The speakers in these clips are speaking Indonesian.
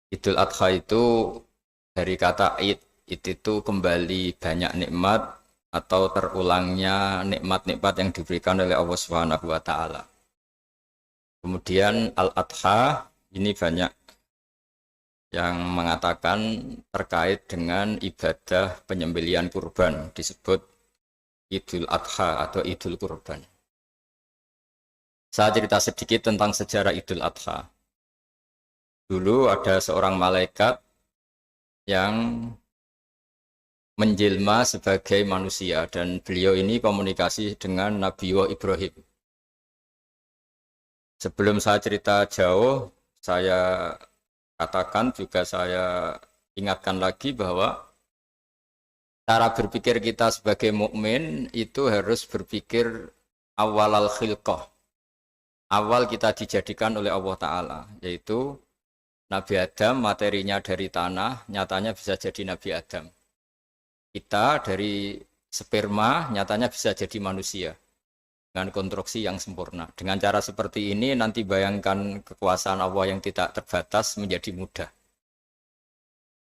Idul Adha itu dari kata id itu kembali banyak nikmat atau terulangnya nikmat-nikmat yang diberikan oleh Allah Subhanahu wa taala. Kemudian Al-Adha ini banyak yang mengatakan terkait dengan ibadah penyembelihan kurban disebut Idul Adha atau Idul Kurban. Saya cerita sedikit tentang sejarah Idul Adha. Dulu ada seorang malaikat yang menjelma sebagai manusia dan beliau ini komunikasi dengan Nabi Ibrahim. Sebelum saya cerita jauh, saya katakan juga saya ingatkan lagi bahwa cara berpikir kita sebagai mukmin itu harus berpikir awal al-khilqah. Awal kita dijadikan oleh Allah Ta'ala, yaitu Nabi Adam materinya dari tanah, nyatanya bisa jadi Nabi Adam. Kita dari sperma, nyatanya bisa jadi manusia dengan konstruksi yang sempurna. Dengan cara seperti ini nanti bayangkan kekuasaan Allah yang tidak terbatas menjadi mudah.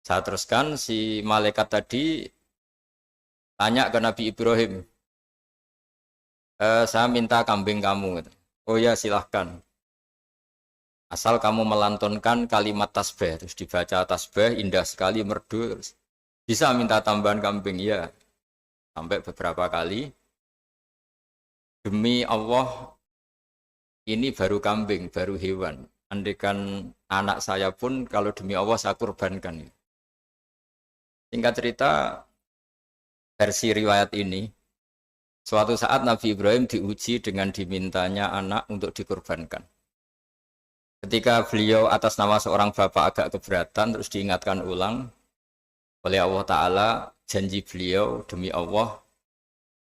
Saya teruskan, si malaikat tadi tanya ke Nabi Ibrahim, saya minta kambing kamu. Oh ya silahkan. Asal kamu melantunkan kalimat tasbih, terus dibaca tasbih, indah sekali, merdu, terus bisa minta tambahan kambing, ya. Sampai beberapa kali. Demi Allah, ini baru kambing, baru hewan. Andaikan anak saya pun, kalau demi Allah saya kurbankan. Singkat cerita, versi riwayat ini, suatu saat Nabi Ibrahim diuji dengan dimintanya anak untuk dikurbankan. Ketika beliau atas nama seorang bapak agak keberatan, terus diingatkan ulang oleh Allah Ta'ala, janji beliau demi Allah,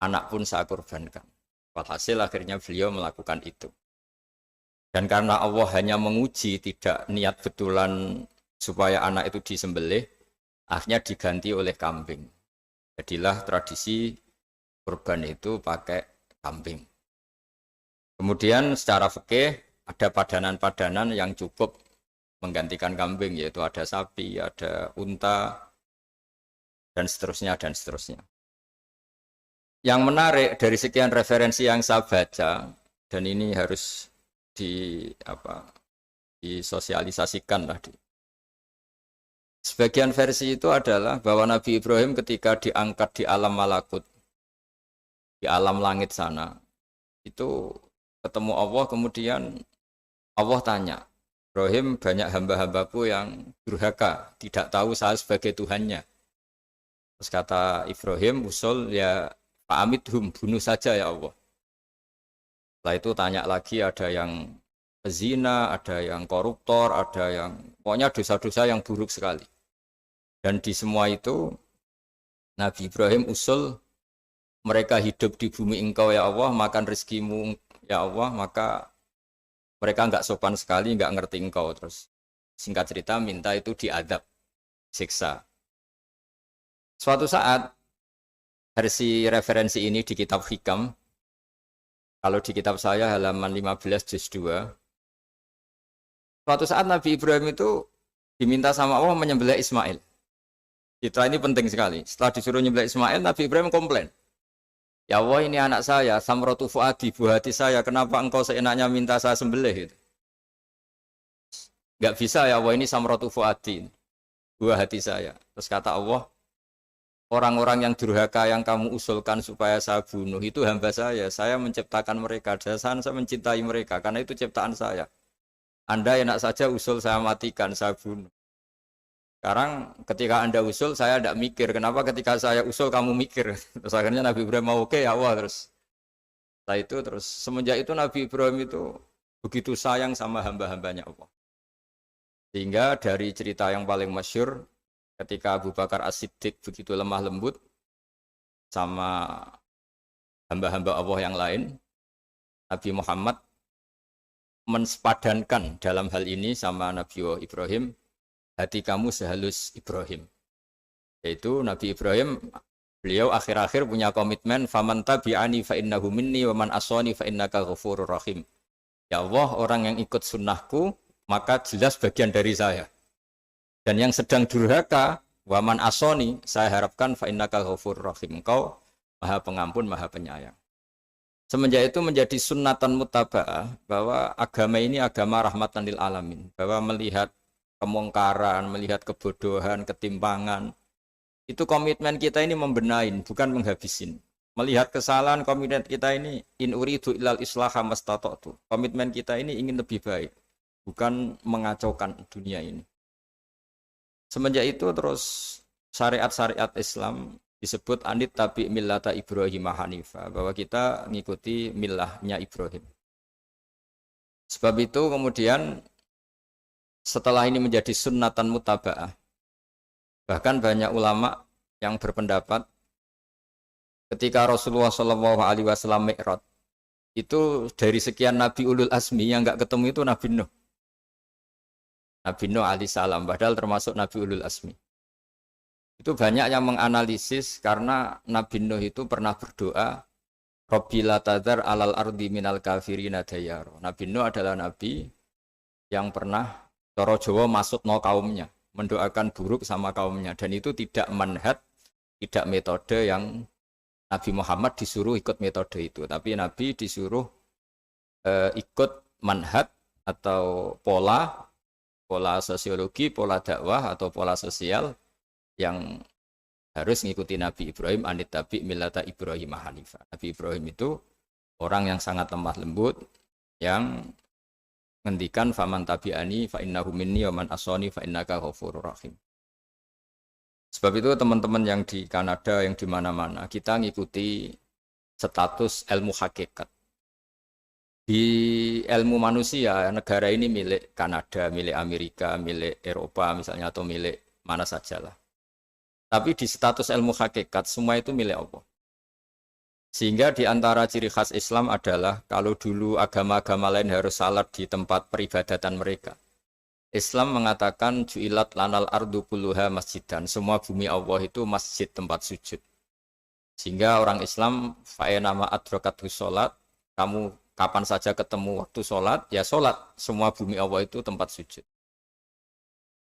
anak pun saya kurbankan. Walhasil akhirnya beliau melakukan itu. Dan karena Allah hanya menguji, tidak niat betulan supaya anak itu disembelih, akhirnya diganti oleh kambing. Jadilah tradisi kurban itu pakai kambing. Kemudian secara fikih ada padanan-padanan yang cukup menggantikan kambing, yaitu ada sapi, ada unta, dan seterusnya, dan seterusnya. Yang menarik dari sekian referensi yang saya baca, dan ini harus disosialisasikan lah. Sebagian versi itu adalah bahwa Nabi Ibrahim ketika diangkat di alam malakut, di alam langit sana, itu ketemu Allah, kemudian Allah tanya, Ibrahim, banyak hamba-hambaku yang durhaka, tidak tahu saya sebagai Tuhannya. Terus kata Ibrahim, usul ya fa'amidhum, bunuh saja ya Allah. Setelah itu tanya lagi, ada yang pezina, ada yang koruptor, ada yang pokoknya dosa-dosa yang buruk sekali. Dan di semua itu Nabi Ibrahim usul, mereka hidup di bumi engkau ya Allah, makan rezekimu ya Allah, maka mereka enggak sopan sekali, enggak ngerti engkau. Terus singkat cerita minta itu diadab, siksa. Suatu saat versi referensi ini di kitab Hikam, kalau di kitab saya halaman 15 juz 2, suatu saat Nabi Ibrahim itu diminta sama Allah menyembelih Ismail. Citra ini penting sekali. Setelah disuruh menyembelih Ismail, Nabi Ibrahim komplain. Ya Allah, ini anak saya, samratu fuadi, buah hati saya, kenapa engkau seenaknya minta saya sembelih? Gitu. Gak bisa ya Allah, ini samratu fuadi, buah hati saya. Terus kata Allah, orang-orang yang durhaka yang kamu usulkan supaya saya bunuh itu hamba saya menciptakan mereka, dan saya mencintai mereka, karena itu ciptaan saya. Anda enak saja usul saya matikan, saya bunuh. Sekarang ketika Anda usul, saya tidak mikir. Kenapa ketika saya usul kamu mikir? Terus akhirnya Nabi Ibrahim mau oke ya Allah terus. Setelah itu terus semenjak itu Nabi Ibrahim itu begitu sayang sama hamba-hambanya Allah. Sehingga dari cerita yang paling masyhur ketika Abu Bakar As-Siddiq begitu lemah lembut sama hamba-hamba Allah yang lain, Nabi Muhammad mensepadankan dalam hal ini sama Nabi Ibrahim, hati kamu sehalus Ibrahim. Yaitu Nabi Ibrahim, beliau akhir-akhir punya komitmen, faman tabi'ani fa innahu minni wa man aswani fa innaka ghafurur rahim. Ya Allah, orang yang ikut sunnahku maka jelas bagian dari saya. Dan yang sedang durhaka, waman asoni, saya harapkan fa innaka ghafurur rahim. Engkau Maha Pengampun, Maha Penyayang. Semenjak itu menjadi sunnatan mutaba'ah bahwa agama ini agama rahmatan lil alamin, bahwa melihat kemungkaran, melihat kebodohan, ketimpangan, itu komitmen kita ini membenahin, bukan menghabisin. Melihat kesalahan, komitmen kita ini in uridu ilal islaha mastata'tu. Komitmen kita ini ingin lebih baik, bukan mengacaukan dunia ini. Semenjak itu terus syariat-syariat Islam disebut anit tabi millata Ibrahim Hanifah, bahwa kita mengikuti millahnya Ibrahim. Sebab itu kemudian setelah ini menjadi sunnatan mutaba'ah, bahkan banyak ulama yang berpendapat ketika Rasulullah SAW Mi'raj, itu dari sekian Nabi Ulul Azmi yang enggak ketemu itu Nabi Nuh. Nabi Nuh alaihissalam, padahal termasuk Nabi Ulul Azmi. Itu banyak yang menganalisis karena Nabi Nuh itu pernah berdoa, Rabbi la tadhar alal ardi minal kafirina dayaro. Nabi Nuh adalah Nabi yang pernah cara Jawa maksudno kaumnya, mendoakan buruk sama kaumnya. Dan itu tidak manhaj, tidak metode yang Nabi Muhammad disuruh ikut metode itu. Tapi Nabi disuruh ikut manhaj atau pola sosiologi, pola dakwah atau pola sosial yang harus mengikuti Nabi Ibrahim anit tabi millata Ibrahim Hanifah. Nabi Ibrahim itu orang yang sangat lemah lembut, yang ngendikan faman tabi'ani fa innahu minni wa man asani fa innaka ghafurur rahim. Sebab itu teman-teman yang di Kanada, yang di mana-mana, kita ngikuti status ilmu hakikat. Di ilmu manusia, negara ini milik Kanada, milik Amerika, milik Eropa misalnya, atau milik mana sajalah. Tapi di status ilmu hakikat, semua itu milik Allah. Sehingga di antara ciri khas Islam adalah, kalau dulu agama-agama lain harus salat di tempat peribadatan mereka, Islam mengatakan, ju'ilat lanal ardu kulluha masjidan. Semua bumi Allah itu masjid, tempat sujud. Sehingga orang Islam, fa'enama adrokathu sholat, kamu kapan saja ketemu waktu sholat, ya sholat. Semua bumi Allah itu tempat sujud.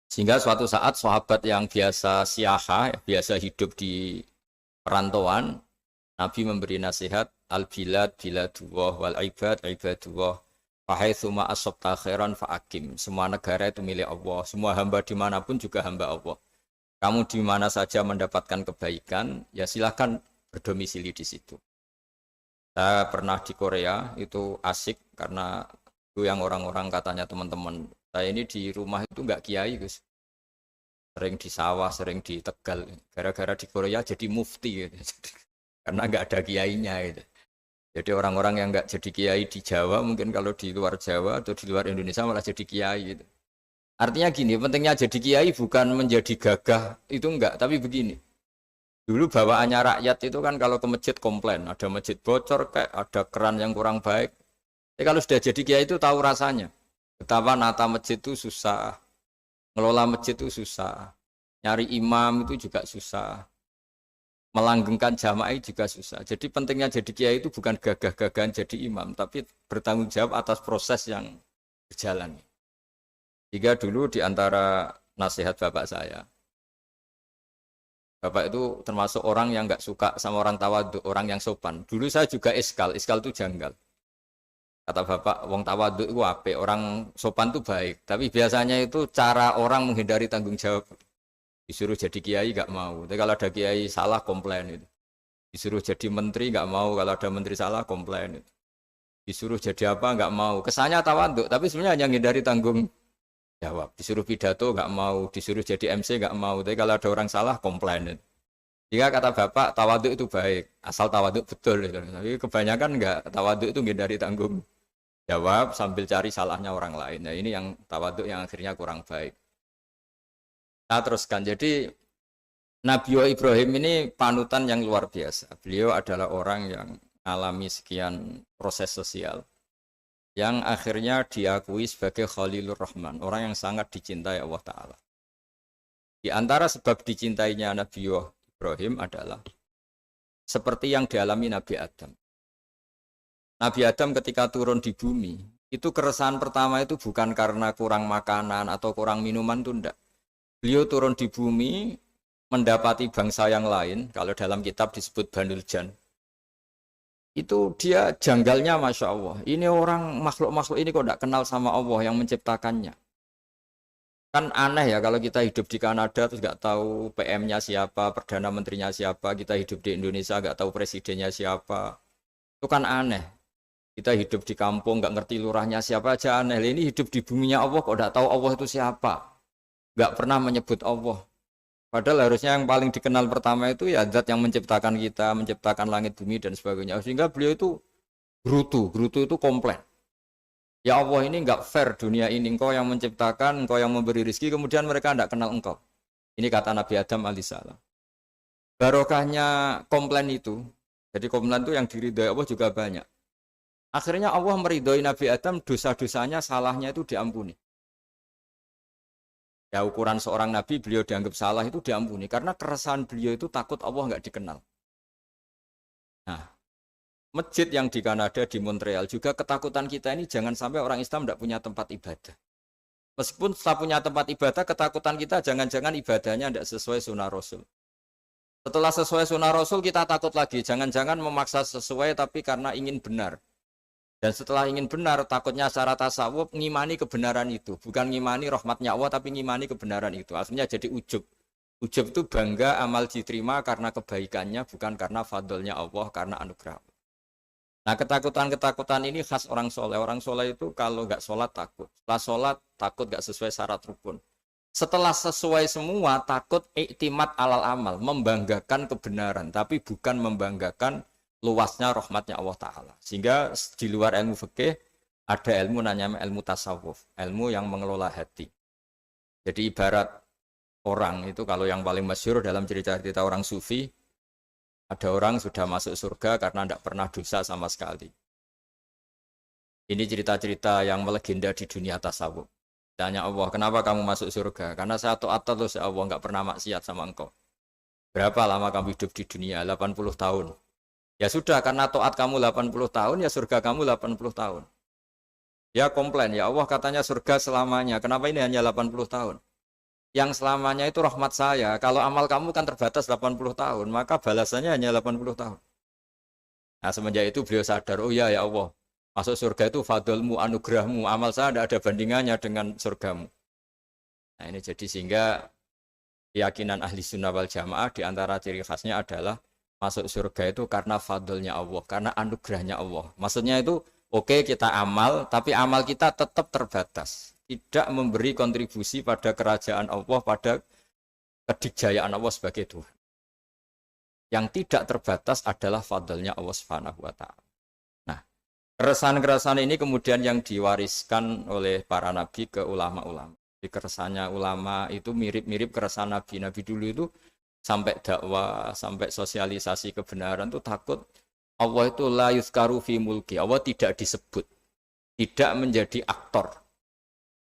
Sehingga suatu saat sahabat yang biasa siaha, biasa hidup di perantauan, Nabi memberi nasihat, al-bilad biladullah wal ibad ibadullah, fahaitsuma asabta khairan fa'akim. Semua negara itu milik Allah, semua hamba dimanapun juga hamba Allah. Kamu di mana saja mendapatkan kebaikan, ya silahkan berdomisili di situ. Saya pernah di Korea, itu asik karena itu yang orang-orang katanya teman-teman. Saya ini di rumah itu enggak kiai, Gus. Sering di sawah, sering di Tegal. Gara-gara di Korea jadi mufti gitu. Karena enggak ada kiainya gitu. Jadi orang-orang yang enggak jadi kiai di Jawa, mungkin kalau di luar Jawa atau di luar Indonesia malah jadi kiai gitu. Artinya gini, pentingnya jadi kiai bukan menjadi gagah, itu enggak, tapi begini. Dulu bawaannya rakyat itu kan kalau ke masjid komplain, ada masjid bocor, kayak ada keran yang kurang baik. Tapi kalau sudah jadi kiai itu tahu rasanya. Betapa nata masjid itu susah, ngelola masjid itu susah, nyari imam itu juga susah, melanggengkan jamaah juga susah. Jadi pentingnya jadi kiai itu bukan gagah-gagahan jadi imam, tapi bertanggung jawab atas proses yang berjalan. Jika dulu di antara nasihat bapak saya, bapak itu termasuk orang yang nggak suka sama orang tawadhu, orang yang sopan. Dulu saya juga iskal itu janggal. Kata bapak, wong tawadhu itu apik, orang sopan itu baik. Tapi biasanya itu cara orang menghindari tanggung jawab. Disuruh jadi kiai nggak mau. Tapi kalau ada kiai salah komplain itu. Disuruh jadi menteri nggak mau, kalau ada menteri salah komplain itu. Disuruh jadi apa nggak mau. Kesannya tawadhu, tapi sebenarnya hanya menghindari tanggung jawab. Disuruh pidato nggak mau, disuruh jadi MC nggak mau. Tapi kalau ada orang salah komplain. Jika kata bapak tawaduk itu baik, asal tawaduk betul. Tapi kebanyakan nggak, tawaduk itu menghindari tanggung jawab sambil cari salahnya orang lain. Nah ini yang tawaduk yang akhirnya kurang baik. Nah teruskan, jadi Nabi Ibrahim ini panutan yang luar biasa. Beliau adalah orang yang alami sekian proses sosial, yang akhirnya diakui sebagai Khalilur Rahman, orang yang sangat dicintai Allah Ta'ala. Di antara sebab dicintainya Nabi Ibrahim adalah seperti yang dialami Nabi Adam. Nabi Adam ketika turun di bumi, itu keresahan pertama itu bukan karena kurang makanan atau kurang minuman, itu enggak. Beliau turun di bumi, mendapati bangsa yang lain, kalau dalam kitab disebut Banul Jan. Itu dia janggalnya Masya Allah. Ini orang makhluk-makhluk ini kok tidak kenal sama Allah yang menciptakannya. Kan aneh ya kalau kita hidup di Kanada terus nggak tahu PM-nya siapa, Perdana Menterinya siapa, kita hidup di Indonesia nggak tahu presidennya siapa. Itu kan aneh. Kita hidup di kampung nggak ngerti lurahnya siapa aja aneh. Ini hidup di buminya Allah kok nggak tahu Allah itu siapa. Nggak pernah menyebut Allah. Padahal harusnya yang paling dikenal pertama itu ya zat yang menciptakan kita, menciptakan langit bumi dan sebagainya. Sehingga beliau itu gerutu itu komplain. Ya Allah ini enggak fair dunia ini, engkau yang menciptakan, engkau yang memberi rezeki, kemudian mereka enggak kenal engkau. Ini kata Nabi Adam alaihissalam. Barokahnya komplain itu, jadi komplain itu yang diridhoi Allah juga banyak. Akhirnya Allah meridhoi Nabi Adam, dosa-dosanya, salahnya itu diampuni. Ya ukuran seorang nabi beliau dianggap salah itu diampuni karena keresahan beliau itu takut Allah nggak dikenal. Nah, masjid yang di Kanada di Montreal juga ketakutan kita ini jangan sampai orang Islam tidak punya tempat ibadah. Meskipun setelah punya tempat ibadah, ketakutan kita jangan-jangan ibadahnya tidak sesuai sunnah Rasul. Setelah sesuai sunnah Rasul kita takut lagi, jangan-jangan memaksa sesuai tapi karena ingin benar. Dan setelah ingin benar, takutnya secara tasawuf ngimani kebenaran itu. Bukan ngimani rahmatnya Allah, tapi ngimani kebenaran itu. Akhirnya jadi ujub. Ujub itu bangga amal diterima karena kebaikannya, bukan karena fadlnya Allah, karena anugerah. Nah ketakutan-ketakutan ini khas orang soleh. Orang soleh itu kalau nggak sholat takut. Setelah sholat takut nggak sesuai syarat rukun. Setelah sesuai semua takut iktimat alal amal. Membanggakan kebenaran, tapi bukan membanggakan luasnya rahmatnya Allah Ta'ala. Sehingga di luar ilmu fikih ada ilmu namanya ilmu tasawuf, ilmu yang mengelola hati. Jadi ibarat orang itu kalau yang paling masyhur dalam cerita-cerita orang sufi, ada orang sudah masuk surga karena tidak pernah dosa sama sekali. Ini cerita-cerita yang melegenda di dunia tasawuf. Tanya Allah, kenapa kamu masuk surga? Karena saya taat terus ya Allah, nggak pernah maksiat sama engkau. Berapa lama kamu hidup di dunia? 80 tahun. Ya sudah, karena taat kamu 80 tahun, ya surga kamu 80 tahun. Ya komplain, ya Allah katanya surga selamanya. Kenapa ini hanya 80 tahun? Yang selamanya itu rahmat saya. Kalau amal kamu kan terbatas 80 tahun, maka balasannya hanya 80 tahun. Nah semenjak itu beliau sadar, oh ya Allah, masuk surga itu fadlmu, anugerahmu. Amal saya tidak ada bandingannya dengan surgamu. Nah ini jadi sehingga keyakinan ahli sunnah wal jamaah diantara ciri khasnya adalah masuk surga itu karena fadlnya Allah, karena anugerahnya Allah. Maksudnya itu oke, kita amal, tapi amal kita tetap terbatas. Tidak memberi kontribusi pada kerajaan Allah, pada kedikjayaan Allah sebagai Tuhan. Yang tidak terbatas adalah fadlnya Allah Subhanahu wa Ta'ala. Nah, keresahan-keresahan ini kemudian yang diwariskan oleh para nabi ke ulama-ulama. Di keresahannya ulama itu mirip-mirip keresahan nabi. Nabi dulu itu sampai dakwah, sampai sosialisasi kebenaran itu takut Allah itu la yuzkaru fi mulki. Allah tidak disebut, tidak menjadi aktor.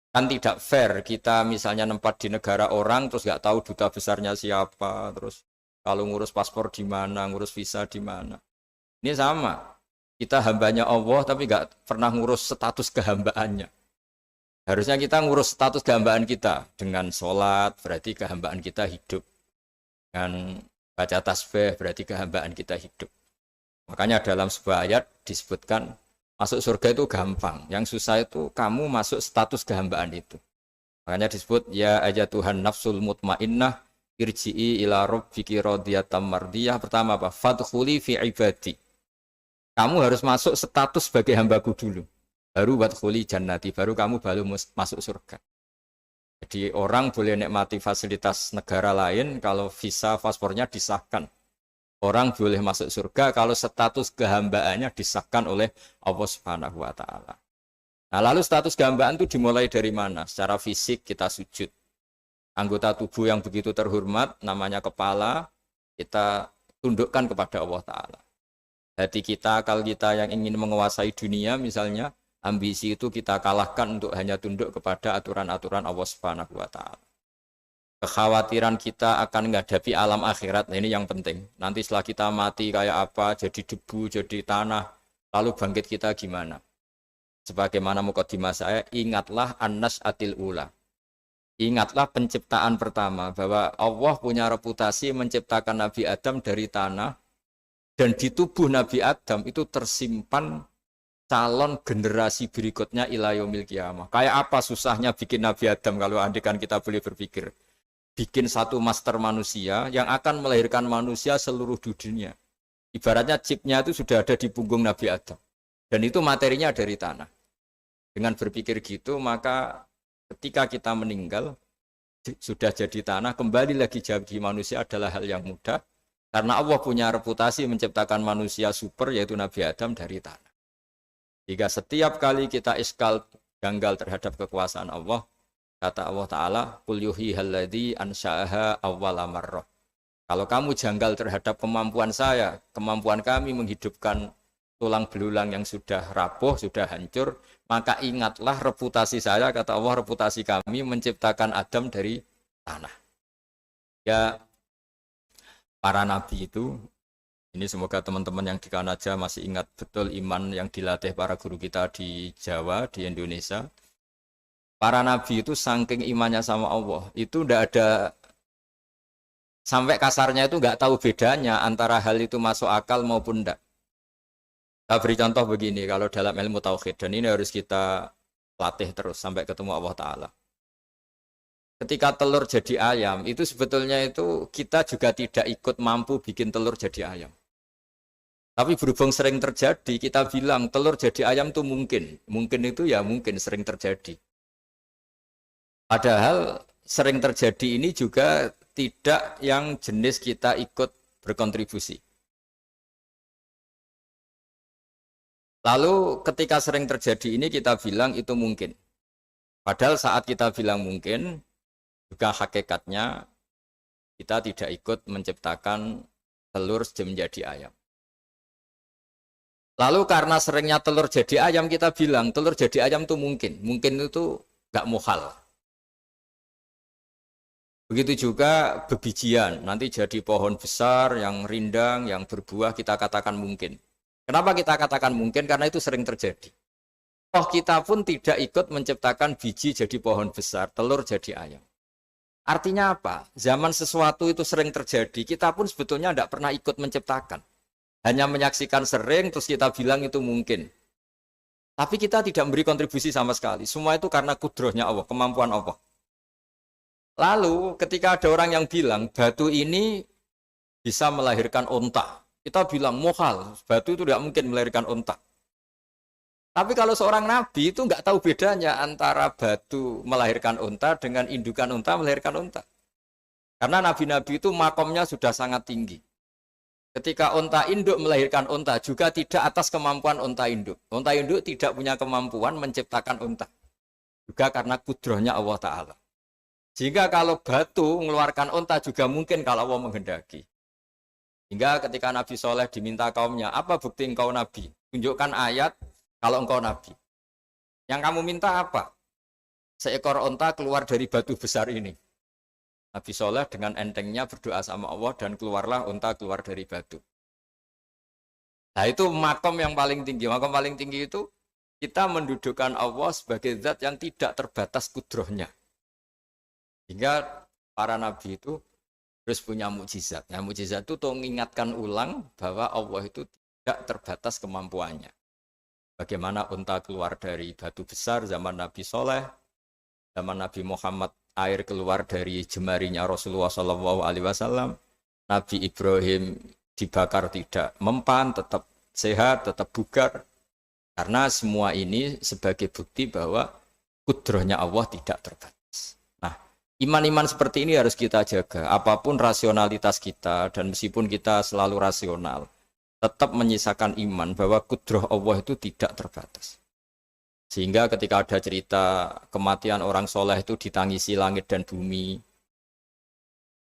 Kan tidak fair kita misalnya nempat di negara orang terus nggak tahu duta besarnya siapa, terus kalau ngurus paspor di mana, ngurus visa di mana. Ini sama. Kita hambanya Allah tapi nggak pernah ngurus status kehambaannya. Harusnya kita ngurus status kehambaan kita dengan sholat, berarti kehambaan kita hidup. Dengan baca tasbih berarti kehambaan kita hidup. Makanya dalam sebuah ayat disebutkan masuk surga itu gampang. Yang susah itu kamu masuk status kehambaan itu. Makanya disebut ya aja Tuhan nafsul mutmainnah irji'i ila rabbiki radiyatan mardiyah. Pertama apa? Fadkhuli fi ibadi. Kamu harus masuk status sebagai hambaku dulu. Baru wadkhuli jannati, baru kamu baru masuk surga. Jadi orang boleh nikmati fasilitas negara lain kalau visa paspornya disahkan. Orang boleh masuk surga kalau status kehambaannya disahkan oleh Allah Subhanahu wa Ta'ala. Nah, lalu status kehambaan itu dimulai dari mana? Secara fisik kita sujud. Anggota tubuh yang begitu terhormat namanya kepala kita tundukkan kepada Allah Ta'ala. Hati kita, akal kita yang ingin menguasai dunia misalnya, ambisi itu kita kalahkan untuk hanya tunduk kepada aturan-aturan Allah Subhanahu wa Ta'ala. Kekhawatiran kita akan menghadapi alam akhirat, nah ini yang penting. Nanti setelah kita mati kayak apa, jadi debu, jadi tanah, lalu bangkit kita gimana? Sebagaimana mukadimah saya, ingatlah an-nas'atil ula. Ingatlah penciptaan pertama, bahwa Allah punya reputasi menciptakan Nabi Adam dari tanah, dan di tubuh Nabi Adam itu tersimpan calon generasi berikutnya ila yaumil qiyamah. Kayak apa susahnya bikin Nabi Adam kalau andikan kita boleh berpikir. Bikin satu master manusia yang akan melahirkan manusia seluruh dunia. Ibaratnya chipnya itu sudah ada di punggung Nabi Adam. Dan itu materinya dari tanah. Dengan berpikir gitu, maka ketika kita meninggal, sudah jadi tanah, kembali lagi jadi manusia adalah hal yang mudah. Karena Allah punya reputasi menciptakan manusia super, yaitu Nabi Adam dari tanah. Jika setiap kali kita iskal janggal terhadap kekuasaan Allah, kata Allah Ta'ala, Qul yuhyihalladzi ansha'aha awwala marrah. Kalau kamu janggal terhadap kemampuan saya, kemampuan kami menghidupkan tulang belulang yang sudah rapuh, sudah hancur, maka ingatlah reputasi saya, kata Allah, reputasi kami menciptakan Adam dari tanah. Ya, para nabi itu, ini semoga teman-teman yang di Kanaja masih ingat betul iman yang dilatih para guru kita di Jawa, di Indonesia. Para nabi itu saking imannya sama Allah, itu tidak ada, sampai kasarnya itu nggak tahu bedanya antara hal itu masuk akal maupun tidak. Saya beri contoh begini, kalau dalam ilmu tauhid, dan ini harus kita latih terus sampai ketemu Allah Ta'ala. Ketika telur jadi ayam, itu sebetulnya itu kita juga tidak ikut mampu bikin telur jadi ayam. Tapi berhubung sering terjadi, kita bilang telur jadi ayam itu mungkin. Mungkin itu ya mungkin sering terjadi. Padahal sering terjadi ini juga tidak yang jenis kita ikut berkontribusi. Lalu ketika sering terjadi ini kita bilang itu mungkin. Padahal saat kita bilang mungkin, juga hakikatnya kita tidak ikut menciptakan telur menjadi ayam. Lalu karena seringnya telur jadi ayam, kita bilang telur jadi ayam itu mungkin. Mungkin itu nggak muhal. Begitu juga bebijian, nanti jadi pohon besar yang rindang, yang berbuah, kita katakan mungkin. Kenapa kita katakan mungkin? Karena itu sering terjadi. Toh kita pun tidak ikut menciptakan biji jadi pohon besar, telur jadi ayam. Artinya apa? Zaman sesuatu itu sering terjadi, kita pun sebetulnya tidak pernah ikut menciptakan. Hanya menyaksikan sering, terus kita bilang itu mungkin. Tapi kita tidak memberi kontribusi sama sekali. Semua itu karena kudrohnya Allah, kemampuan Allah. Lalu ketika ada orang yang bilang, batu ini bisa melahirkan onta. Kita bilang, muhal, batu itu tidak mungkin melahirkan onta. Tapi kalau seorang nabi itu nggak tahu bedanya antara batu melahirkan unta dengan indukan unta melahirkan unta. Karena nabi-nabi itu makomnya sudah sangat tinggi. Ketika unta induk melahirkan unta juga tidak atas kemampuan unta induk. Unta induk tidak punya kemampuan menciptakan unta. Juga karena kudrohnya Allah Ta'ala. Sehingga kalau batu mengeluarkan unta juga mungkin kalau Allah menghendaki. Hingga ketika Nabi Soleh diminta kaumnya, apa bukti engkau nabi? Tunjukkan ayat kalau engkau nabi. Yang kamu minta apa? Seekor unta keluar dari batu besar ini. Nabi Soleh dengan entengnya berdoa sama Allah dan keluarlah unta keluar dari batu. Nah itu makom yang paling tinggi. Makom paling tinggi itu kita mendudukkan Allah sebagai zat yang tidak terbatas kudrohnya. Hingga para nabi itu terus punya mukjizat. Nah, mukjizat itu mengingatkan ulang bahwa Allah itu tidak terbatas kemampuannya. Bagaimana unta keluar dari batu besar zaman Nabi Soleh, zaman Nabi Muhammad air keluar dari jemarinya Rasulullah SAW, Nabi Ibrahim dibakar tidak mempan, tetap sehat, tetap bugar. Karena semua ini sebagai bukti bahwa kudrohnya Allah tidak terbatas. Iman-iman seperti ini harus kita jaga. Apapun rasionalitas kita dan meskipun kita selalu rasional, tetap menyisakan iman bahwa kudroh Allah itu tidak terbatas. Sehingga ketika ada cerita kematian orang soleh itu ditangisi langit dan bumi,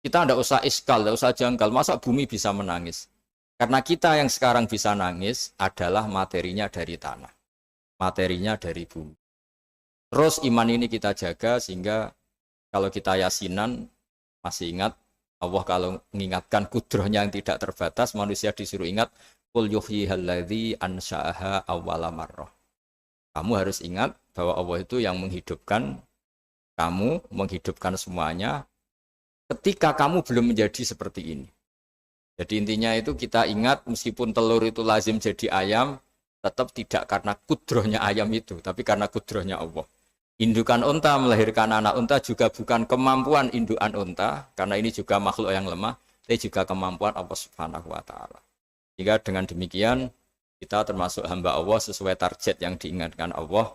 kita tidak usah iskal, tidak usah janggal. Masa bumi bisa menangis? Karena kita yang sekarang bisa nangis adalah materinya dari tanah. Materinya dari bumi. Terus iman ini kita jaga sehingga kalau kita yasinan, masih ingat, Allah kalau mengingatkan kudrohnya yang tidak terbatas, manusia disuruh ingat, Qul yuhyihalladzi ansha'aha awwala marrah. Kamu harus ingat bahwa Allah itu yang menghidupkan kamu menghidupkan semuanya ketika kamu belum menjadi seperti ini. Jadi intinya itu kita ingat meskipun telur itu lazim jadi ayam, tetap tidak karena kudrohnya ayam itu, tapi karena kudrohnya Allah. Indukan unta melahirkan anak unta juga bukan kemampuan indukan unta, karena ini juga makhluk yang lemah, tapi juga kemampuan Allah Subhanahu wa Ta'ala. Jika dengan demikian kita termasuk hamba Allah sesuai target yang diingatkan Allah.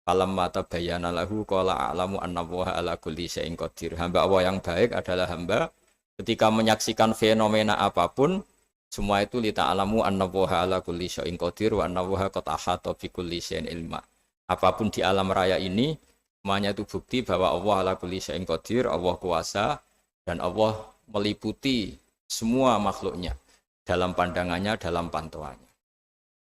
Falamma tabayyana lahu qala a'lamu annallaha ala kulli syai'in qadir. Hamba Allah yang baik adalah hamba ketika menyaksikan fenomena apapun, semua itu li ta'lamu annallaha ala kulli syai'in qadir wa annallaha qad ahata bi kulli syai'in ilma. Apapun di alam raya ini semuanya itu bukti bahwa Allah ala kulli syai'in qadir, Allah kuasa dan Allah meliputi semua makhluknya dalam pandangannya, dalam pantauannya.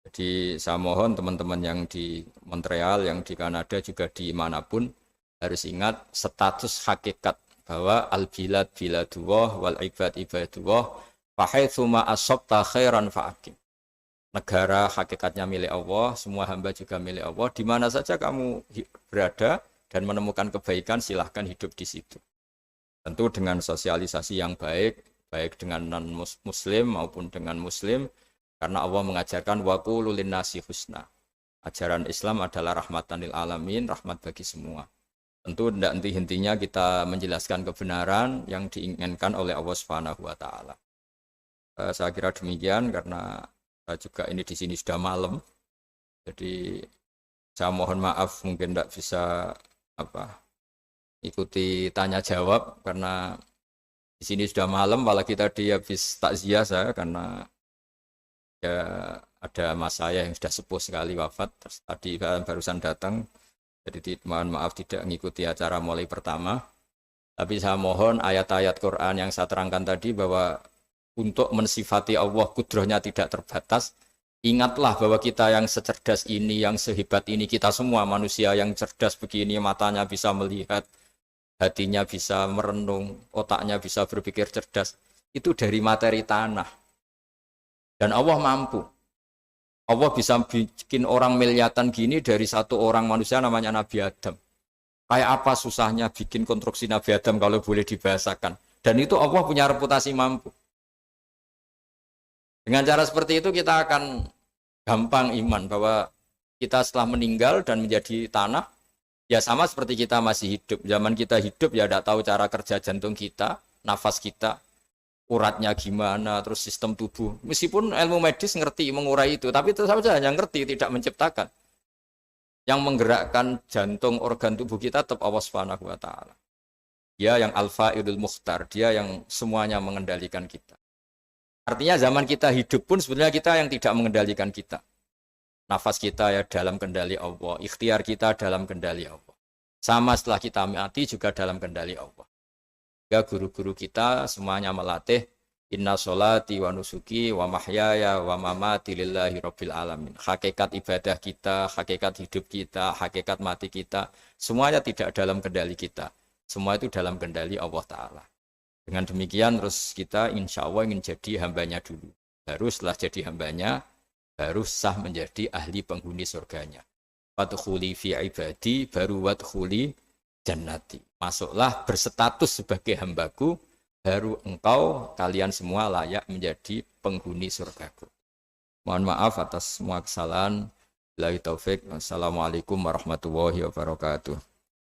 Jadi saya mohon teman-teman yang di Montreal, yang di Kanada, juga di manapun harus ingat status hakikat bahwa al-bilad biladullah wal ibad ibadullah fahaitsu ma asabta khairan fa'akim. Negara hakikatnya milik Allah, semua hamba juga milik Allah. Di mana saja kamu berada dan menemukan kebaikan, silahkan hidup di situ. Tentu dengan sosialisasi yang baik, baik dengan non-muslim maupun dengan muslim. Karena Allah mengajarkan wa qulu linnasi husna. Ajaran Islam adalah rahmatan lil alamin, rahmat bagi semua. Tentu tidak henti-hentinya kita menjelaskan kebenaran yang diinginkan oleh Allah Subhanahu wa Ta'ala. Saya kira demikian karena saya juga ini di sini sudah malam. Jadi saya mohon maaf mungkin tidak bisa ikuti tanya jawab karena di sini sudah malam, apalagi tadi habis takziah saya karena ya ada mas saya yang sudah sepuh sekali wafat, terus tadi barusan datang, jadi mohon maaf tidak mengikuti acara mulai pertama. Tapi saya mohon ayat-ayat Quran yang saya terangkan tadi bahwa untuk mensifati Allah kudrohnya tidak terbatas. Ingatlah bahwa kita yang secerdas ini, yang sehebat ini, kita semua manusia yang cerdas begini, matanya bisa melihat, hatinya bisa merenung, otaknya bisa berpikir cerdas, itu dari materi tanah. Dan Allah mampu. Allah bisa bikin orang miliatan gini dari satu orang manusia namanya Nabi Adam. Kayak apa susahnya bikin konstruksi Nabi Adam kalau boleh dibahasakan. Dan itu Allah punya reputasi mampu. Dengan cara seperti itu kita akan gampang iman bahwa kita setelah meninggal dan menjadi tanah, ya sama seperti kita masih hidup. Zaman kita hidup ya tidak tahu cara kerja jantung kita, nafas kita, uratnya gimana, terus sistem tubuh. Meskipun ilmu medis ngerti mengurai itu, tapi itu saja hanya ngerti, tidak menciptakan. Yang menggerakkan jantung, organ tubuh kita tetap Allah Subhanahu wa Ta'ala. Dia yang Al-Fa'ilul Mukhtar, dia yang semuanya mengendalikan kita. Artinya zaman kita hidup pun sebenarnya kita yang tidak mengendalikan kita. Nafas kita ya dalam kendali Allah, ikhtiar kita dalam kendali Allah. Sama setelah kita mati juga dalam kendali Allah. Ya guru-guru kita semuanya melatih inna sholati wa nusuki wa mahyaya wa mamati lillahi rabbil alamin. Hakikat ibadah kita, hakikat hidup kita, hakikat mati kita, semuanya tidak dalam kendali kita. Semua itu dalam kendali Allah Ta'ala. Dengan demikian terus kita insya Allah ingin jadi hambanya dulu. Baru setelah jadi hambanya, baru sah menjadi ahli penghuni surganya. Wadkhuli fi ibadi, baru wadkhuli jannati. Masuklah berstatus sebagai hambaku, baru engkau kalian semua layak menjadi penghuni surgaku. Mohon maaf atas semua kesalahan. Billahi taufik. Wassalamualaikum warahmatullahi wabarakatuh.